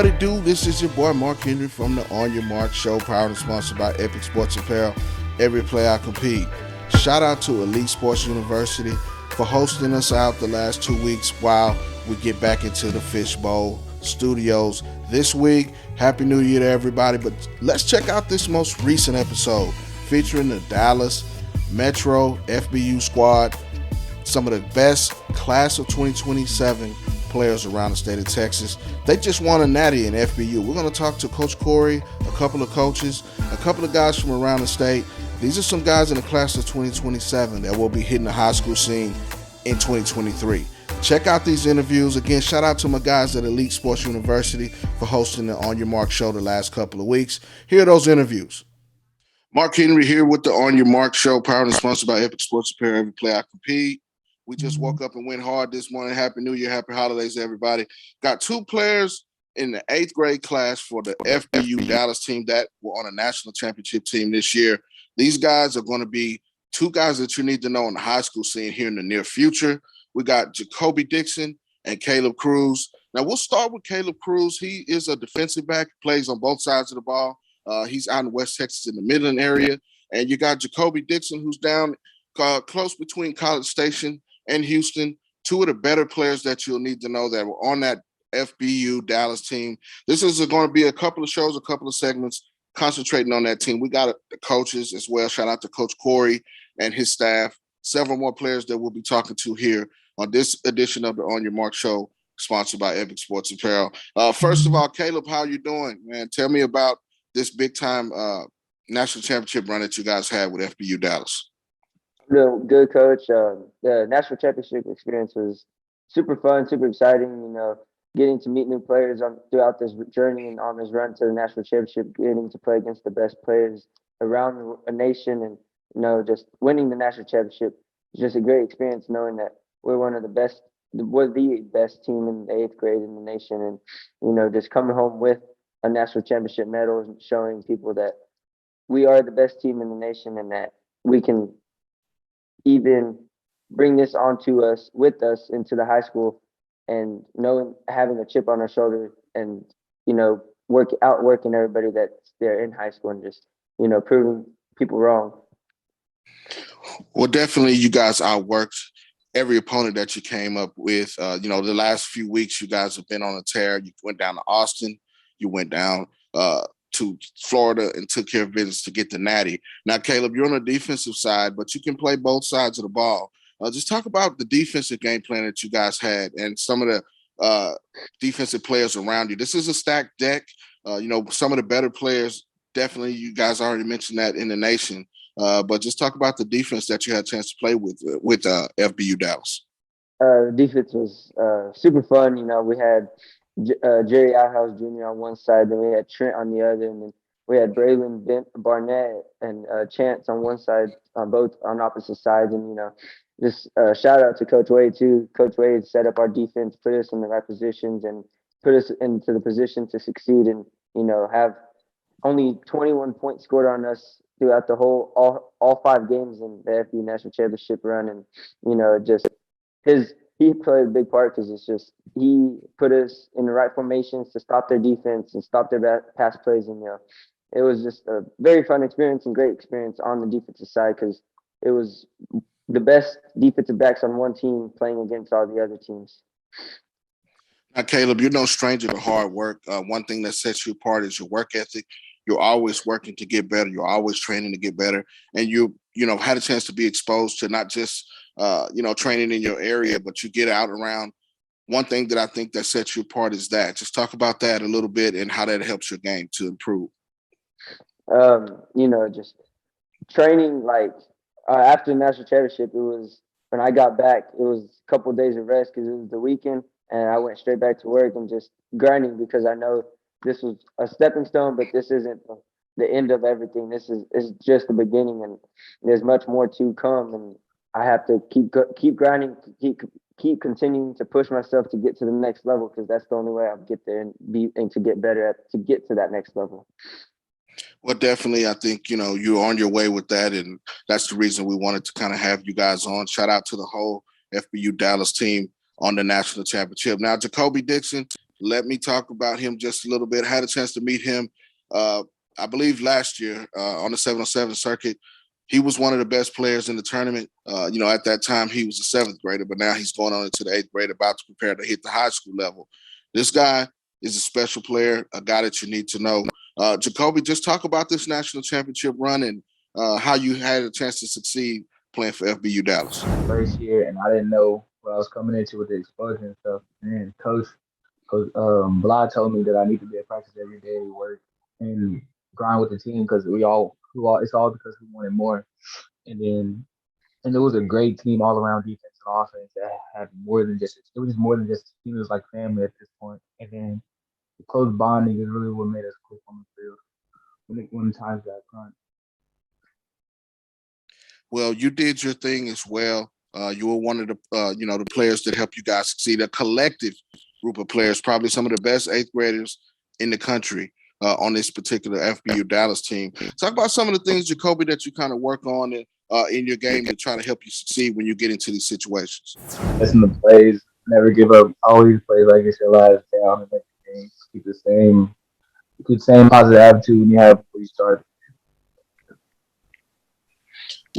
What it do? This is your boy Mark Henry from the On Your Mark Show, proud and sponsored by Epic Sports Apparel. Every play I compete. Shout out to Elite Sports University for hosting us out the last 2 weeks while we get back into the Fishbowl Studios this week. Happy New Year to everybody. But let's check out this most recent episode featuring the Dallas Metro FBU squad, some of the best class of 2027 players around the state of Texas. They just won a natty in FBU. We're going to talk to Coach Corey, a couple of coaches, a couple of guys from around the state. These are some guys in the class of 2027 that will be hitting the high school scene in 2023. Check out these interviews. Again, shout out to my guys at Elite Sports University for hosting the On Your Mark Show the last couple of weeks. Here are those interviews. Mark Henry here with the On Your Mark Show, powered and sponsored by Epic Sports Apparel. Every play I compete. We just woke up and went hard this morning. Happy New Year, happy holidays, everybody. Got two players in the 8th grade class for the FBU Dallas team that were on a national championship team this year. These guys are going to be two guys that you need to know in the high school scene here in the near future. We got Jacoby Dixon and Caleb Cruz. Now, we'll start with Caleb Cruz. He is a defensive back, plays on both sides of the ball. He's out in West Texas in the Midland area. And you got Jacoby Dixon, who's down close between College Station and Houston, two of the better players that you'll need to know that were on that FBU Dallas team. This is going to be a couple of shows, a couple of segments concentrating on that team. We got the coaches as well. Shout out to Coach Corey and his staff. Several more players that we'll be talking to here on this edition of the On Your Mark Show, sponsored by Epic Sports Apparel. First of all, Caleb, how you doing, man? Tell me about this big-time national championship run that you guys had with FBU Dallas. Good, Coach. The national championship experience was super fun, super exciting. Getting to meet new players throughout this journey and on this run to the national championship, getting to play against the best players around a nation, and just winning the national championship is just a great experience. Knowing that we're the best team in the 8th grade in the nation, and just coming home with a national championship medal and showing people that we are the best team in the nation and that we can even bring this with us into the high school, and having a chip on our shoulder and outworking everybody that's there in high school and just proving people wrong. Well, definitely you guys outworked every opponent that you came up with. The last few weeks you guys have been on a tear. You went down to Austin, you went down to Florida and took care of business to get the natty. Now, Caleb, you're on the defensive side, but you can play both sides of the ball. Just talk about the defensive game plan that you guys had and some of the defensive players around you. This is a stacked deck. Some of the better players, definitely you guys already mentioned that in the nation. But just talk about the defense that you had a chance to play with FBU Dallas. The defense was super fun. We had Jerry Outhouse Jr. on one side, then we had Trent on the other, and then we had Braylon Barnett and Chance on one side, both on opposite sides. And just shout out to Coach Wade too. Coach Wade set up our defense, put us in the right positions, and put us into the position to succeed, and have only 21 points scored on us throughout the all 5 games in the FBU National Championship run. And he played a big part because he put us in the right formations to stop their defense and stop their pass plays. And it was just a very fun experience and great experience on the defensive side because it was the best defensive backs on one team playing against all the other teams. Now, Caleb, you're no stranger to hard work. One thing that sets you apart is your work ethic. You're always working to get better. You're always training to get better. And you had a chance to be exposed to not just training in your area, but you get out around. One thing that I think that sets you apart is that. Just talk about that a little bit and how that helps your game to improve. Just training after the national championship, it was when I got back, it was a couple of days of rest because it was the weekend, and I went straight back to work and just grinding because I know this was a stepping stone, but this isn't the end of everything. This is just the beginning, and there's much more to come. And I have to keep grinding, keep continuing to push myself to get to the next level because that's the only way I'll get there and to get better to get to that next level. Well, definitely, I think, you're on your way with that, and that's the reason we wanted to kind of have you guys on. Shout out to the whole FBU Dallas team on the national championship. Now, Jacoby Dixon, let me talk about him just a little bit. I had a chance to meet him, I believe, last year on the 707 circuit. He was one of the best players in the tournament. At that time, he was a seventh grader, but now he's going on into the eighth grade, about to prepare to hit the high school level. This guy is a special player, a guy that you need to know. Jacoby, just talk about this national championship run and how you had a chance to succeed playing for FBU Dallas. First year, and I didn't know what I was coming into with the exposure and stuff. And Coach Blah told me that I need to be at practice every day, work, and grind with the team because it's all because we wanted more. And it was a great team all around, defense and offense, that had more than just it was just more than just a team. It was like family at this point. And then the close bonding is really what made us click on the field when the times got crunch. Well, you did your thing as well. You were one of the the players that helped you guys succeed. A collective group of players, probably some of the best eighth graders in the country on this particular FBU Dallas team. Talk about some of the things, Jacoby, that you kind of work on in your game to try to help you succeed when you get into these situations. Listen to plays, never give up. Always play like it's your last down and make the game. Keep the same positive attitude when you have before you start.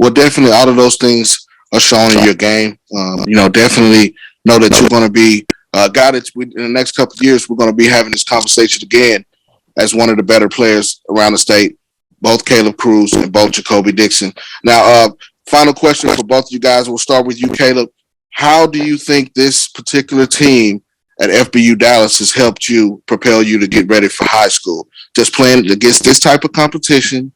Well, definitely all of those things are shown in your game. Definitely know that you're going to be a guy that in the next couple of years, we're going to be having this conversation again as one of the better players around the state, both Caleb Cruz and both Jacoby Dixon. Now, final question for both of you guys. We'll start with you, Caleb. How do you think this particular team at FBU Dallas has helped you propel you to get ready for high school? Just playing against this type of competition,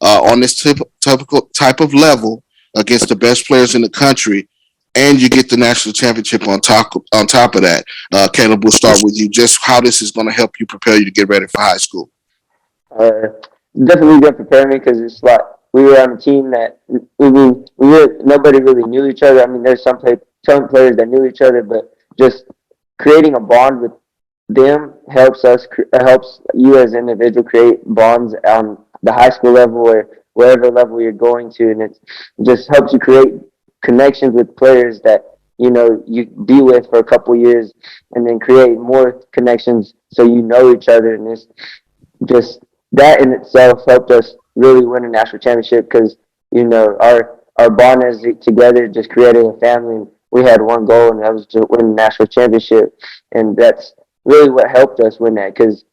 on this type of level against the best players in the country, and you get the national championship on top of that. Caleb, we'll start with you. Just how this is going to help you prepare you to get ready for high school. Definitely going to prepare me because it's like we were on a team that nobody really knew each other. I mean, there's some players that knew each other, but just creating a bond with them helps you as an individual create bonds on the high school level or wherever level you're going to, and it just helps you create connections with players that you be with for a couple years, and then create more connections so you know each other. And it's just that in itself helped us really win a national championship because our bond as together just created a family. And we had one goal, and that was to win the national championship, and that's really what helped us win that because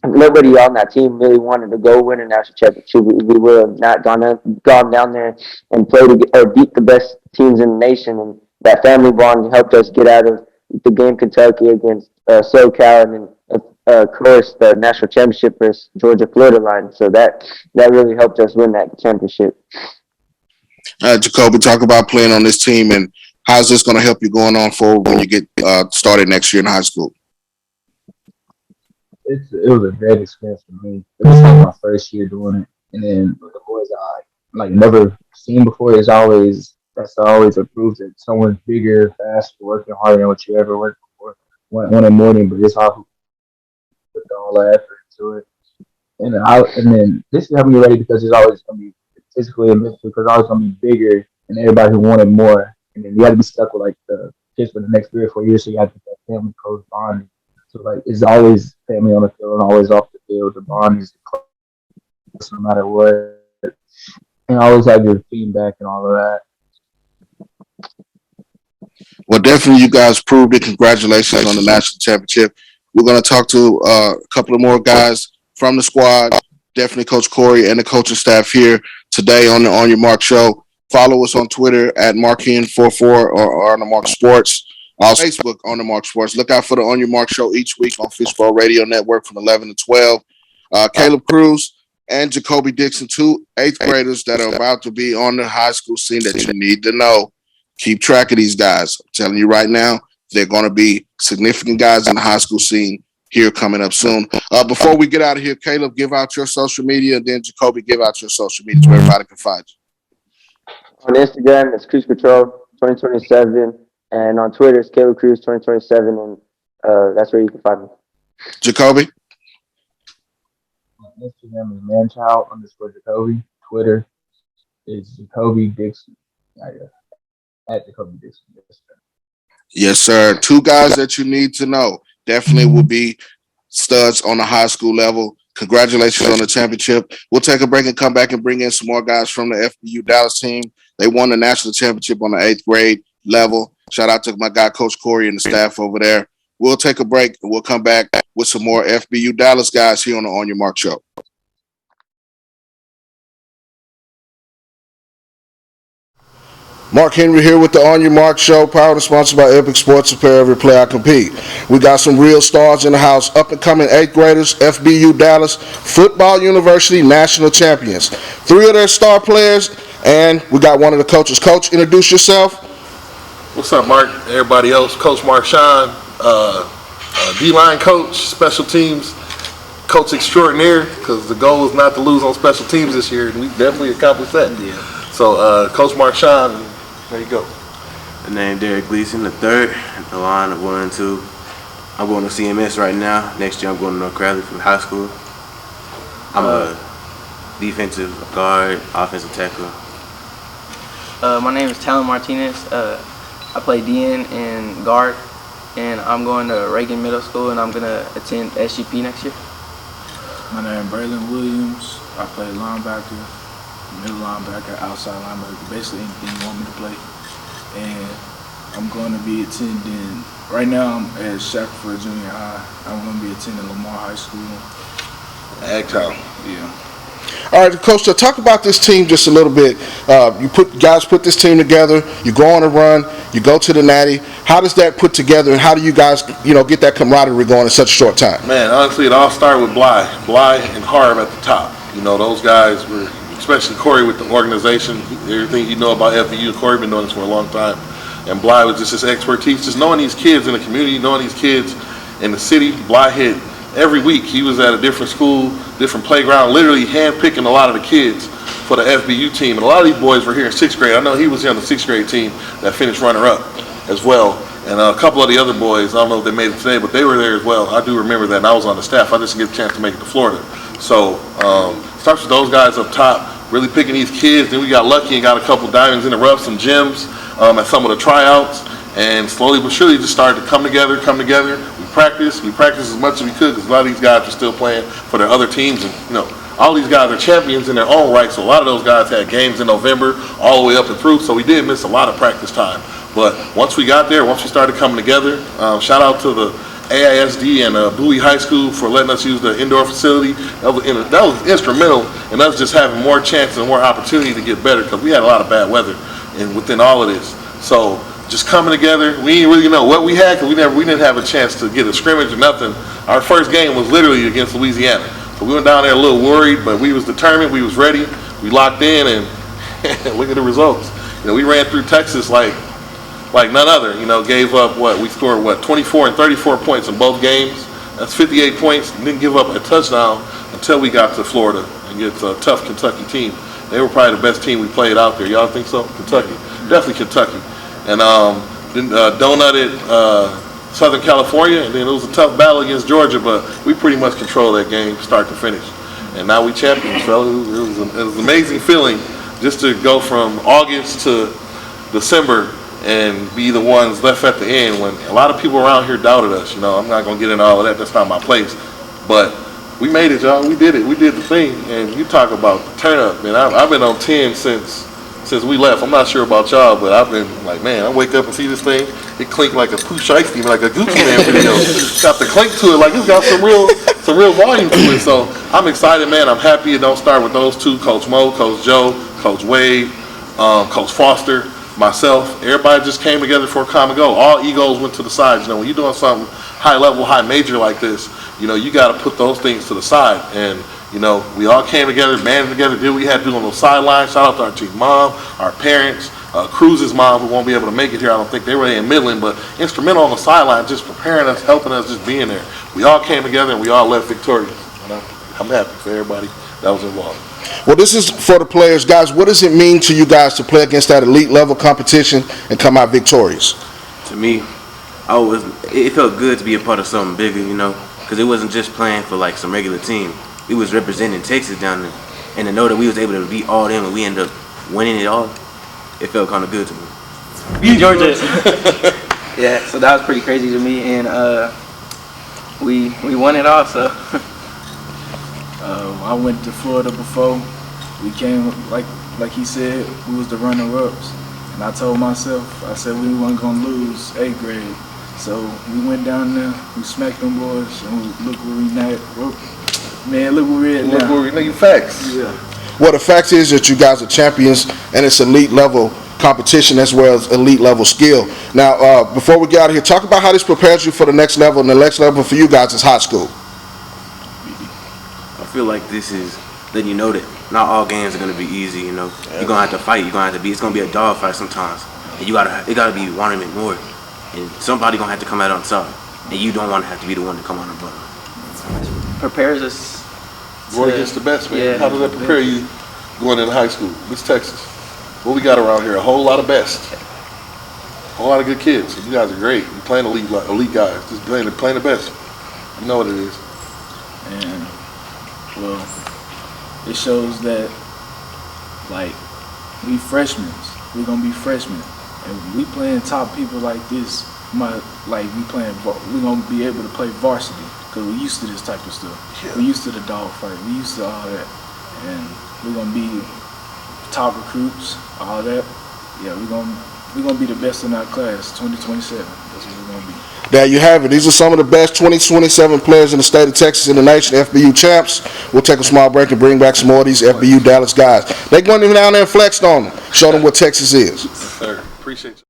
nobody on that team really wanted to go win a national championship. We would have not gone down there and beat the best teams in the nation. And that family bond helped us get out of the game Kentucky against SoCal, and then of course the national championship versus Georgia Florida line. So that really helped us win that championship. Jacoby, talk about playing on this team and how's this going to help you going on forward when you get started next year in high school? It was a great experience for me. It was like my first year doing it, and then the boys I never seen before. That's always a proof that someone's bigger, faster, working harder than what you ever worked before. One in morning, but it's all put all the effort into it. And then this is helping me ready because it's always gonna be physically and mentally because I was gonna be bigger and everybody who wanted more. And then you had to be stuck with like the kids for the next 3 or 4 years, so you have to get that family close bond. So like it's always family on the field and always off the field. The bond is close no matter what. And always have your feedback and all of that. Well, definitely you guys proved it. Congratulations on the national championship. We're going to talk to a couple of more guys from the squad. Definitely Coach Corey and the coaching staff here today on the On Your Mark Show. Follow us on Twitter at Markin44 or on the Mark Sports. Also, Facebook on the Mark Sports. Look out for the On Your Mark Show each week on Fishbowl Radio Network from 11 to 12. Caleb Cruz and Jacoby Dixon, 2 eighth graders that are about to be on the high school scene that you need to know. Keep track of these guys. I'm telling you right now, they're going to be significant guys in the high school scene here coming up soon. Before we get out of here, Caleb, give out your social media, and then Jacoby, give out your social media so everybody can find you. On Instagram, it's Cruise Control 2027, and on Twitter, it's Caleb Cruz 2027, and that's where you can find me. Jacoby? On Instagram is manchild_Jacoby. Twitter is Jacoby Dixon. At Jacoby Dixon. Yes, sir. 2 guys that you need to know. definitely will be studs on the high school level. Congratulations on the championship. We'll take a break and come back and bring in some more guys from the FBU Dallas team. They won the national championship on the 8th grade level. Shout out to my guy, Coach Corey, and the staff over there. We'll take a break and we'll come back with some more FBU Dallas guys here on the On Your Mark Show. Mark Henry here with the On Your Mark Show, proud and sponsored by Epic Sports Apparel. Every play I compete. We got some real stars in the house, up and coming 8th graders, FBU Dallas Football University National Champions. 3 of their star players, and we got one of the coaches. Coach, introduce yourself. What's up, Mark? Everybody else, Coach Mark Sean, D-line coach, special teams coach extraordinaire, because the goal is not to lose on special teams this year, and we definitely accomplished that. Yeah. So, Coach Mark Sean, there you go. The name Derek Gleason, the third, the line of 1 and 2. I'm going to CMS right now. Next year I'm going to North Crowley from high school. I'm a defensive guard, offensive tackle. My name is Talon Martinez. I play DN and guard, and I'm going to Reagan Middle School, and I'm going to attend SGP next year. My name is Braylon Williams. I play linebacker, middle linebacker, outside linebacker, basically anything you want me to play. And I'm going to be attending, right now I'm at Shackelford Junior High. I'm going to be attending Lamar High School. Agtown. Yeah. All right, Coach, so talk about this team just a little bit. You guys put this team together, you go on a run, you go to the Natty. How does that put together, and how do you guys, get that camaraderie going in such a short time? Man, honestly, it all started with Bly and Harv at the top. Those guys were, especially Corey with the organization, everything you know about FBU. Corey been doing this for a long time. And Bly was just his expertise, just knowing these kids in the community, knowing these kids in the city. Bly hit every week. He was at a different school, different playground, literally handpicking a lot of the kids for the FBU team. And a lot of these boys were here in 6th grade. I know he was here on the 6th grade team that finished runner-up as well. And a couple of the other boys, I don't know if they made it today, but they were there as well. I do remember that, and I was on the staff. I just didn't get a chance to make it to Florida. So starts with those guys up top, really picking these kids. Then we got lucky and got a couple diamonds in the rough, some gems at some of the tryouts. And slowly but surely just started to come together. We practiced as much as we could, because a lot of these guys are still playing for their other teams. And, all these guys are champions in their own right. So a lot of those guys had games in November all the way up and through. So we did miss a lot of practice time. But once we got there, once we started coming together, shout out to the AISD and Bowie High School for letting us use the indoor facility. That was instrumental in us just having more chances and more opportunity to get better, because we had a lot of bad weather within all of this. So just coming together, we didn't really know what we had, because we didn't have a chance to get a scrimmage or nothing. Our first game was literally against Louisiana. So we went down there a little worried, but we was determined, we was ready, we locked in, and look at the results. We ran through Texas like none other. Gave up we scored 24 and 34 points in both games. That's 58 points. Didn't give up a touchdown until we got to Florida against a tough Kentucky team. They were probably the best team we played out there. Y'all think so? Kentucky, definitely Kentucky. And then donutted Southern California, and then it was a tough battle against Georgia, but we pretty much controlled that game start to finish. And now we champions, fellas. It was an amazing feeling just to go from August to December and be the ones left at the end, when a lot of people around here doubted us. I'm not going to get into all of that. That's not my place. But we made it, y'all. We did it. We did the thing. And you talk about the turn up, man. I've been on 10 since we left. I'm not sure about y'all, but I've been like, man, I wake up and see this thing. It clink like a Pooh Shiesty, like a Gucci Man video. Got the clink to it, like it's got some real volume to it. So I'm excited, man. I'm happy it don't start with those two, Coach Mo, Coach Joe, Coach Wade, Coach Foster, myself. Everybody just came together for a common goal. All egos went to the side. When you're doing something high level, high major like this, you got to put those things to the side. And we all came together, banded together, did what we had to do on those sidelines. Shout out to our team mom, our parents, Cruz's mom, who won't be able to make it here. I don't think they were in Midland, but instrumental on the sideline, just preparing us, helping us, just being there. We all came together and we all left victorious. I'm happy for everybody that was involved. Well, this is for the players. Guys, what does it mean to you guys to play against that elite level competition and come out victorious? To me, it felt good to be a part of something bigger, because it wasn't just playing for like some regular team. We was representing Texas down there, and to know that we was able to beat all them and we ended up winning it all, it felt kind of good to me. Georgia. Yeah, so that was pretty crazy to me, and we won it all, so. I went to Florida before. We came, like he said, we was the runner-ups. And I told myself, I said we weren't going to lose 8th grade. So we went down there, we smacked them boys, and look where we at. Man, look where we're at now. Look where we know you facts. Yeah. Well, the fact is that you guys are champions, and it's elite level competition as well as elite level skill. Now, before we get out of here, talk about how this prepares you for the next level, and the next level for you guys is high school. I feel like this is letting you know that not all games are gonna be easy. You know, you're gonna have to fight. You're gonna have to be. It's gonna be a dog fight sometimes, and it gotta be wanting it more. And somebody gonna have to come out on top, and you don't want to have to be the one to come on the bottom. Prepares us. Going against the best, man. Yeah. How does that prepare you going into high school? This Texas. What we got around here? A whole lot of best. A whole lot of good kids. You guys are great. You're playing elite guys. Just playing the best. You know what it is. And, well, it shows that, like, we freshmen. We're going to be freshmen. And we playing top people like this, we're going to be able to play varsity because we're used to this type of stuff. Yeah. We're used to the dog fight. We're used to all that. And we're going to be top recruits, all that. Yeah, we're going to be the best in our class, 2027. That's what we're going to be. There you have it. These are some of the best 2027 players in the state of Texas and the nation, FBU champs. We'll take a small break and bring back some more of these FBU Dallas guys. They going down there and flexed on them, show them what Texas is. Yes, sir. Appreciate you.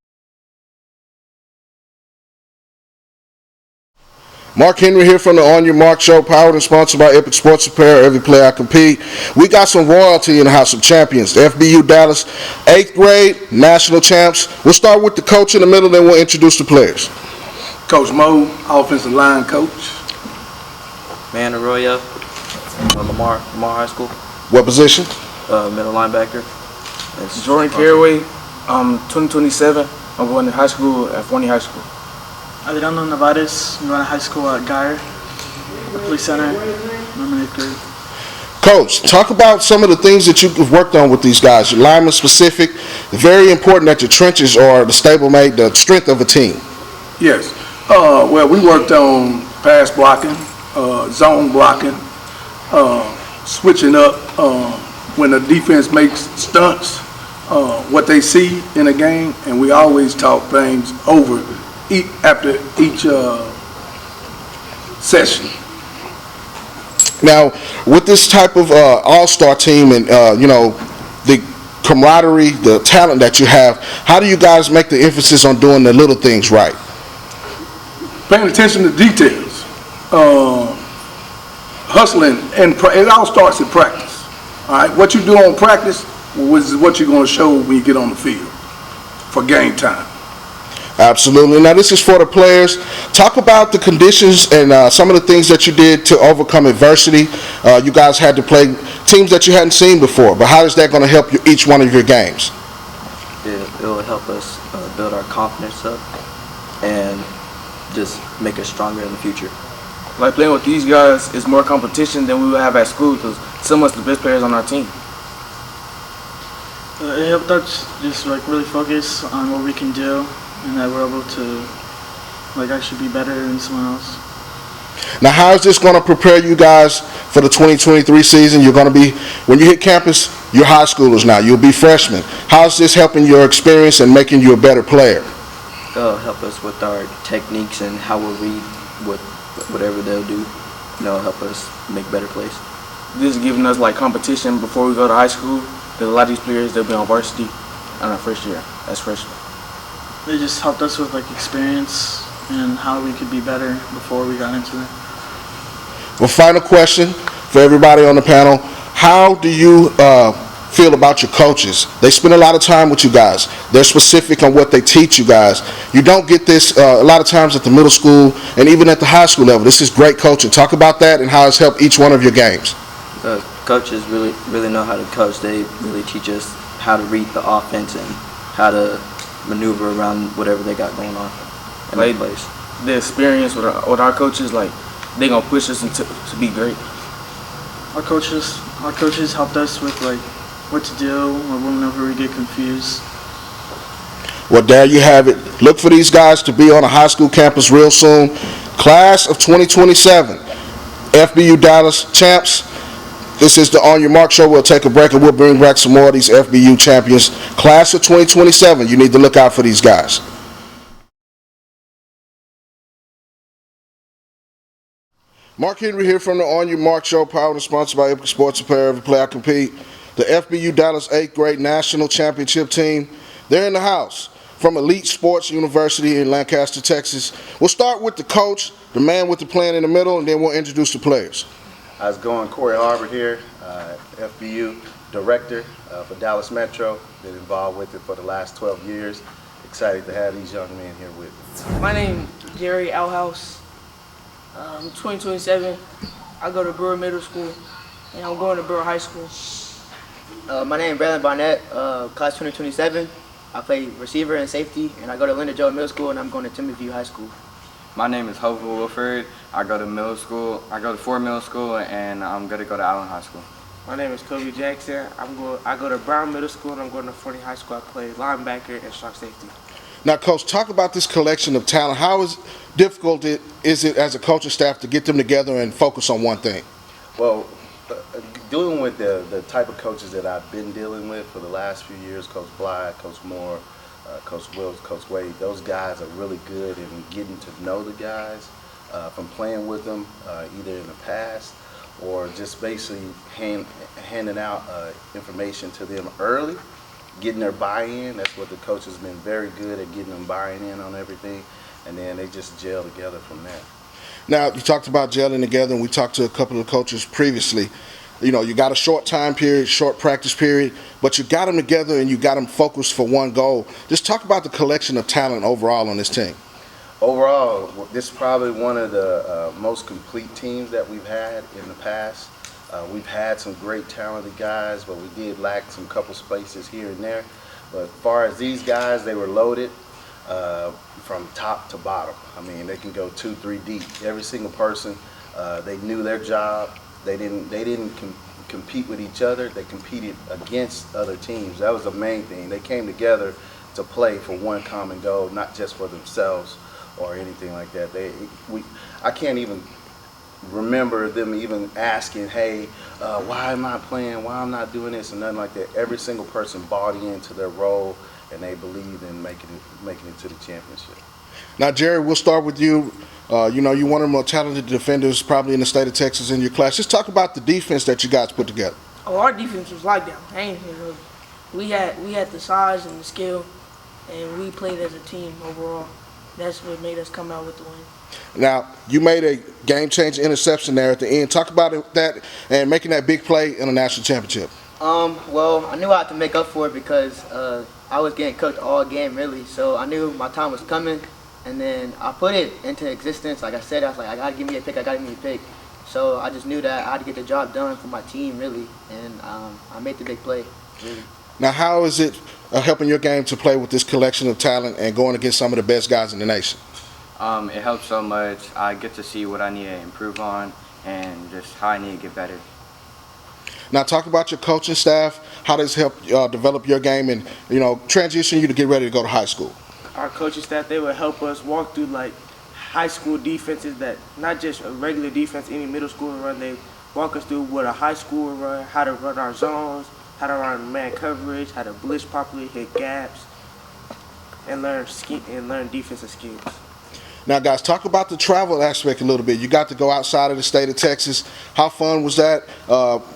Mark Henry here from the On Your Mark Show, powered and sponsored by Epic Sports Apparel. Every player I compete. We got some royalty in the house of champions. The FBU Dallas 8th grade national champs. We'll start with the coach in the middle, then we'll introduce the players. Coach Mo, offensive line coach. Man Arroyo, Lamar High School, What position? middle linebacker. Jordan Caraway, 2027. I'm going to high school at Forney High School. Adriano Nevares, I'm going to high school at Geyer, Police Center, I'm in 8th grade. Coach, talk about some of the things that you've worked on with these guys. Your lineman specific. Very important that your trenches are the stablemate, the strength of a team. Yes. Well, we worked on pass blocking, zone blocking, switching up when the defense makes stunts, what they see in a game, and we always talk things over after each session. Now, with this type of all-star team and, the camaraderie, the talent that you have, how do you guys make the emphasis on doing the little things right? Paying attention to details, hustling, and it all starts in practice. All right, what you do on practice is what you're going to show when you get on the field for game time. Absolutely. Now, this is for the players. Talk about the conditions and some of the things that you did to overcome adversity. You guys had to play teams that you hadn't seen before, but how is that going to help you each one of your games? It will help us build our confidence up and just make us stronger in the future. Like playing with these guys is more competition than we would have at school because some of us the best players on our team. It helped us just really focus on what we can do and that we're able to actually be better than someone else. Now, how is this going to prepare you guys for the 2023 season? You're going to be, when you hit campus, you're high schoolers now. You'll be freshmen. How is this helping your experience and making you a better player? It'll help us with our techniques and how we'll read whatever they'll do. It'll help us make better plays. This is giving us competition before we go to high school. There's a lot of these players they'll be on varsity on our first year as freshmen. They just helped us with experience and how we could be better before we got into it. Well, final question for everybody on the panel. How do you feel about your coaches? They spend a lot of time with you guys. They're specific on what they teach you guys. You don't get this a lot of times at the middle school and even at the high school level. This is great coaching. Talk about that and how it's helped each one of your games. Coaches really know how to coach. They really teach us how to read the offense and how to maneuver around whatever they got going on in the place. The experience with our coaches, they gonna push us to be great. Our coaches helped us with what to do or whenever we get confused. Well, there you have it. Look for these guys to be on a high school campus real soon. Class of 2027, FBU Dallas champs. This is the On Your Mark Show. We'll take a break and we'll bring back some more of these FBU champions. Class of 2027, you need to look out for these guys. Mark Henry here from the On Your Mark Show, powered and sponsored by Epic Sports Apparel. Every play I compete. The FBU Dallas 8th grade National Championship team, they're in the house from Elite Sports University in Lancaster, Texas. We'll start with the coach, the man with the plan in the middle, and then we'll introduce the players. How's it going? Corey Harbor here, FBU director for Dallas Metro. Been involved with it for the last 12 years. Excited to have these young men here with me. My name is Jerry Outhouse. 2027. I go to Brewer Middle School, and I'm going to Brewer High School. My name is Braylon Barnett, class 2027. I play receiver and safety, and I go to Linda Joe Middle School, and I'm going to Timothy High School. My name is Hopeful Wilford. I go to middle school. I go to Ford Middle School, and I'm going to go to Allen High School. My name is Kobe Jackson. I go to Brown Middle School, and I'm going to Forney High School. I play linebacker and strong safety. Now, Coach, talk about this collection of talent. How difficult is it as a coaching staff to get them together and focus on one thing? Well, dealing with the type of coaches that I've been dealing with for the last few years, Coach Bly, Coach Moore, Coach Wills, Coach Wade, those guys are really good in getting to know the guys from playing with them either in the past or just basically handing out information to them early, getting their buy-in. That's what the coach has been very good at, getting them buying in on everything, and then they just gel together from there. Now, you talked about gelling together, and we talked to a couple of coaches previously. You know, you got a short time period, short practice period, but you got them together and you got them focused for one goal. Just talk about the collection of talent overall on this team. Overall, this is probably one of the most complete teams that we've had in the past. We've had some great talented guys, but we did lack some couple spaces here and there. But as far as these guys, they were loaded from top to bottom. I mean, they can go 2-3 deep. Every single person, they knew their job. They didn't compete with each other. They competed against other teams. That was the main thing. They came together to play for one common goal, not just for themselves or anything like that. I can't even remember them even asking, hey, why am I playing? Why am I not doing this? And nothing like that. Every single person bought into their role, and they believed in making it to the championship. Now, Jerry, we'll start with you. You know, you're one of the more talented defenders probably in the state of Texas in your class. Just talk about the defense that you guys put together. Oh, our defense was lockdown. We had the size and the skill, and we played as a team overall. That's what made us come out with the win. Now, you made a game-changing interception there at the end. Talk about that and making that big play in a national championship. Well, I knew I had to make up for it because I was getting cooked all game, really. So I knew my time was coming, and then I put it into existence. Like I said, I was like, I got to give me a pick. So I just knew that I had to get the job done for my team, really, and I made the big play, really. Now, how is it helping your game to play with this collection of talent and going against some of the best guys in the nation? It helps so much. I get to see what I need to improve on and just how I need to get better. Now, talk about your coaching staff. How does it help develop your game and, you know, transition you to get ready to go to high school? Our coaching staff, they would help us walk through like high school defenses, that not just a regular defense any middle school would run. They walk us through what a high school would run, how to run our zones, how to run man coverage, how to blitz properly, hit gaps, and learn defensive skills. Now, guys, talk about the travel aspect a little bit. You got to go outside of the state of Texas. How fun was that?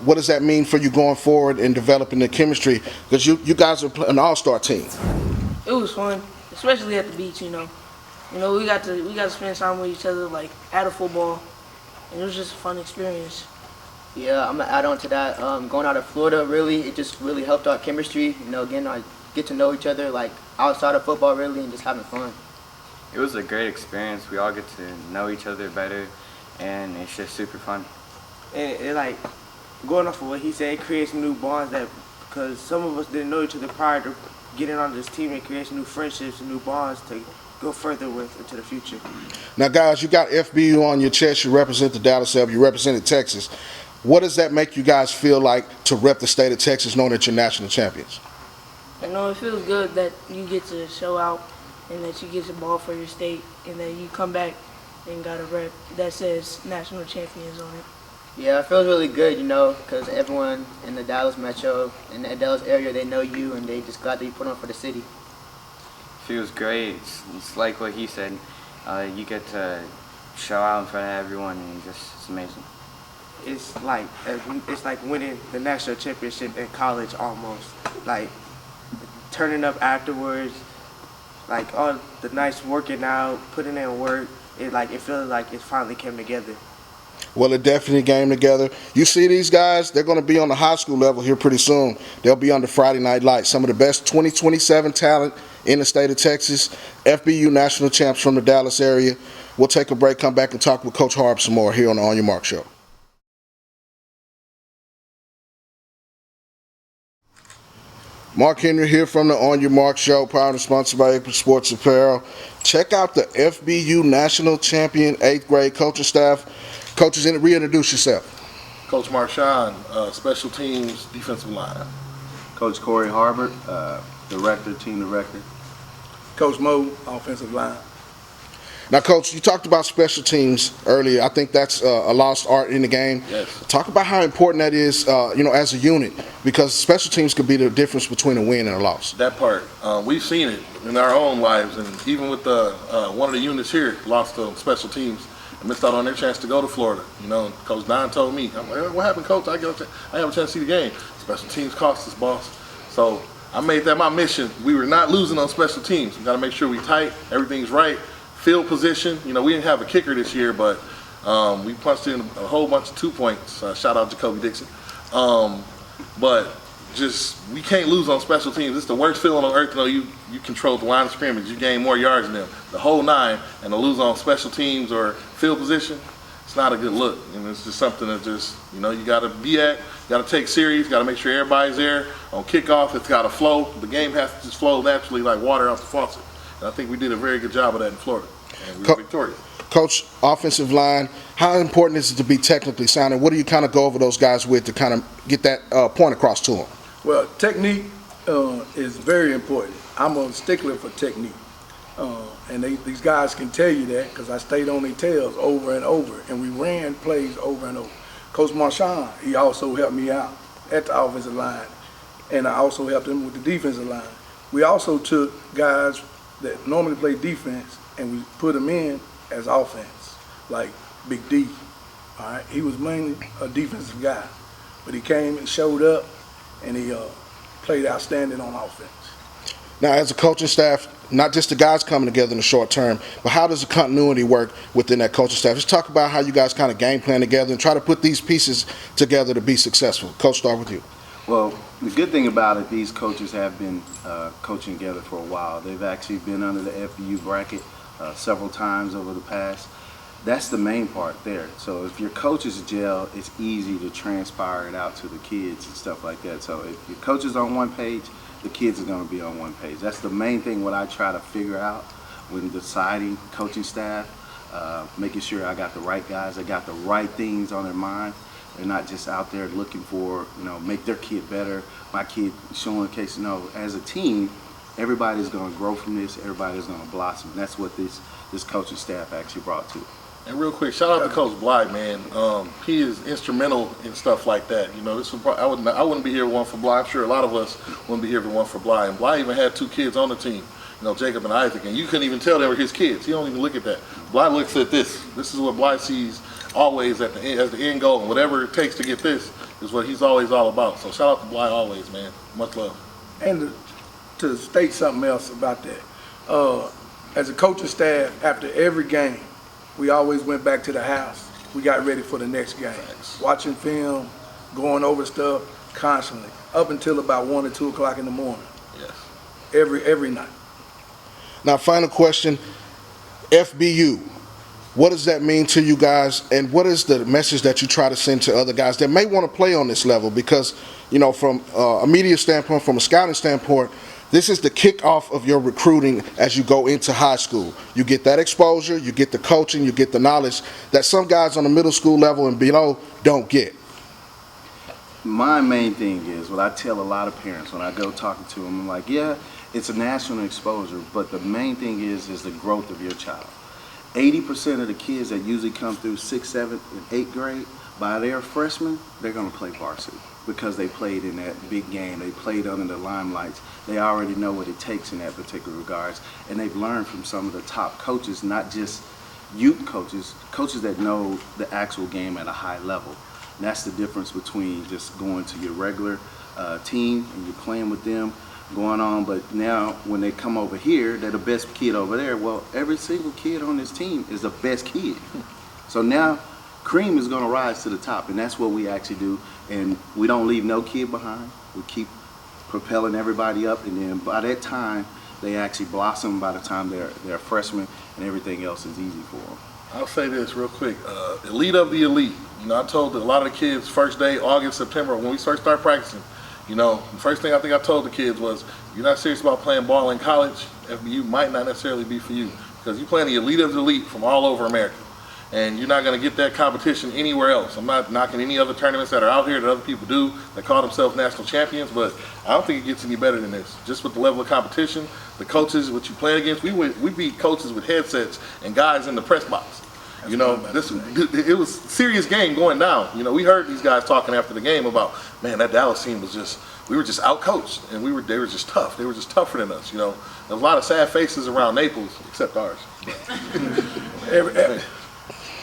What does that mean for you going forward and developing the chemistry? Because you guys are an all-star team. It was fun, especially at the beach. You know, we got to spend time with each other, like at a football, and it was just a fun experience. Yeah, I'm gonna add on to that. Going out of Florida, really, it just really helped our chemistry. You know, again, I get to know each other like outside of football, really, and just having fun. It was a great experience. We all get to know each other better, and it's just super fun. And it, like, going off of what he said, it creates new bonds because some of us didn't know each other prior to getting on this team. It creates new friendships and new bonds to go further with into the future. Now, guys, you got FBU on your chest. You represent the Dallas F. You represented Texas. What does that make you guys feel like to rep the state of Texas, knowing that you're national champions? It feels good that you get to show out and that you get the ball for your state and that you come back and got a rep that says national champions on it. Yeah, it feels really good, because everyone in the Dallas Metro, in the Dallas area, they know you, and they just glad that you put on for the city. Feels great. It's like what he said. You get to show out in front of everyone, and it's amazing. It's like winning the national championship in college almost. Like turning up afterwards, like all the nights working out, putting in work. It feels like it finally came together. Well, it definitely came together. You see these guys, they're going to be on the high school level here pretty soon. They'll be on the Friday Night Lights. Some of the best 2027 talent in the state of Texas. FBU National Champs from the Dallas area. We'll take a break, come back and talk with Coach Harb some more here on the On Your Mark Show. Mark Henry here from the On Your Mark Show, proudly sponsored by Apparel Sports Apparel. Check out the FBU National Champion 8th grade coaching staff. Coaches, reintroduce yourself. Coach Marshawn, special teams, defensive line. Coach Corey Harbert, team director. Coach Mo, offensive line. Now, Coach, you talked about special teams earlier. I think that's a lost art in the game. Yes. Talk about how important that is, as a unit, because special teams could be the difference between a win and a loss. That part, we've seen it in our own lives, and even with one of the units here lost to special teams and missed out on their chance to go to Florida. Coach Don told me, I'm like, what happened, Coach? I have a chance to see the game. Special teams cost us, boss. So I made that my mission. We were not losing on special teams. We got to make sure we tight, everything's right. Field position, we didn't have a kicker this year, but we punched in a whole bunch of 2 points. Shout out Jacoby Dixon. But we can't lose on special teams. It's the worst feeling on earth to know you control the line of scrimmage. You gain more yards than them, the whole 9, and to lose on special teams or field position, it's not a good look. And it's just something that you got to be at. You got to take serious. Got to make sure everybody's there. On kickoff, it's got to flow. The game has to just flow naturally like water out the faucet. And I think we did a very good job of that in Florida, and we were victorious. Coach, offensive line, how important is it to be technically sound, and what do you kind of go over those guys with to kind of get that point across to them? Well, technique is very important. I'm a stickler for technique. And these guys can tell you that because I stayed on their tails over and over, and we ran plays over and over. Coach Marshawn, he also helped me out at the offensive line, and I also helped him with the defensive line. We also took guys that normally play defense, and we put them in as offense, like Big D. All right, he was mainly a defensive guy, but he came and showed up, and he played outstanding on offense. Now, as a coaching staff, not just the guys coming together in the short term, but how does the continuity work within that coaching staff? Just talk about how you guys kind of game plan together and try to put these pieces together to be successful. Coach, start with you. Well, the good thing about it, these coaches have been coaching together for a while. They've actually been under the FBU bracket several times over the past. That's the main part there. So if your coaches gel, it's easy to transpire it out to the kids and stuff like that. So if your coach is on one page, the kids are going to be on one page. That's the main thing what I try to figure out when deciding coaching staff, making sure I got the right guys, I got the right things on their mind. They're not just out there looking for, make their kid better. My kid showing the case, as a team, everybody's going to grow from this. Everybody's going to blossom. And that's what this coaching staff actually brought to it. And real quick, shout out to Coach Bly, man. He is instrumental in stuff like that. I wouldn't be here if it wasn't for Bly. I'm sure a lot of us wouldn't be here if it wasn't for Bly. And Bly even had 2 kids on the team, Jacob and Isaac, and you couldn't even tell they were his kids. He don't even look at that. Bly looks at this. This is what Bly sees always at the end, as the end goal, and whatever it takes to get this is what he's always all about. So shout out to Bly always, man. Much love. And to state something else about that, as a coaching staff, after every game, we always went back to the house. We got ready for the next game. Thanks. Watching film, going over stuff constantly, up until about 1 or 2 o'clock in the morning. Yes. Every night. Now, final question, FBU. What does that mean to you guys, and what is the message that you try to send to other guys that may want to play on this level? Because, from a media standpoint, from a scouting standpoint, this is the kickoff of your recruiting as you go into high school. You get that exposure, you get the coaching, you get the knowledge that some guys on the middle school level and below don't get. My main thing is what I tell a lot of parents when I go talking to them. I'm like, yeah, it's a national exposure, but the main thing is the growth of your child. 80% of the kids that usually come through 6th, 7th, and 8th grade, by their freshmen, they're going to play varsity because they played in that big game. They played under the limelights. They already know what it takes in that particular regards, and they've learned from some of the top coaches, not just youth coaches, coaches that know the actual game at a high level. And that's the difference between just going to your regular team and you're playing with them, going on, but now when they come over here, they're the best kid over there. Well, every single kid on this team is the best kid. So now cream is going to rise to the top, and that's what we actually do. And we don't leave no kid behind. We keep propelling everybody up, and then by that time, they actually blossom by the time they're freshmen, and everything else is easy for them. I'll say this real quick. Elite of the elite. You know, I told a lot of the kids first day, August, September, when we first started practicing, you know, the first thing I think I told the kids was, if you're not serious about playing ball in college, FBU might not necessarily be for you, because you're playing the elite of the elite from all over America. And you're not going to get that competition anywhere else. I'm not knocking any other tournaments that are out here that other people do that call themselves national champions, but I don't think it gets any better than this. Just with the level of competition, the coaches, what you playing against, we beat coaches with headsets and guys in the press box. You know, it was a serious game going down. You know, we heard these guys talking after the game about, man, that Dallas team was just, we were just out-coached, and they were just tough. They were just tougher than us, you know. There's a lot of sad faces around Naples, except ours.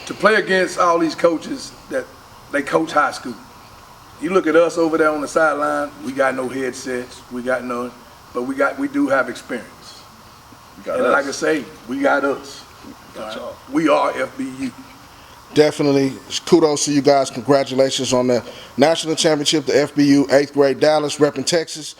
To play against all these coaches that they coach high school. You look at us over there on the sideline, we got no headsets, we got none, but we do have experience. And like I say, we got us. We are FBU. Definitely. Kudos to you guys. Congratulations on the national championship, the FBU 8th grade Dallas repping Texas.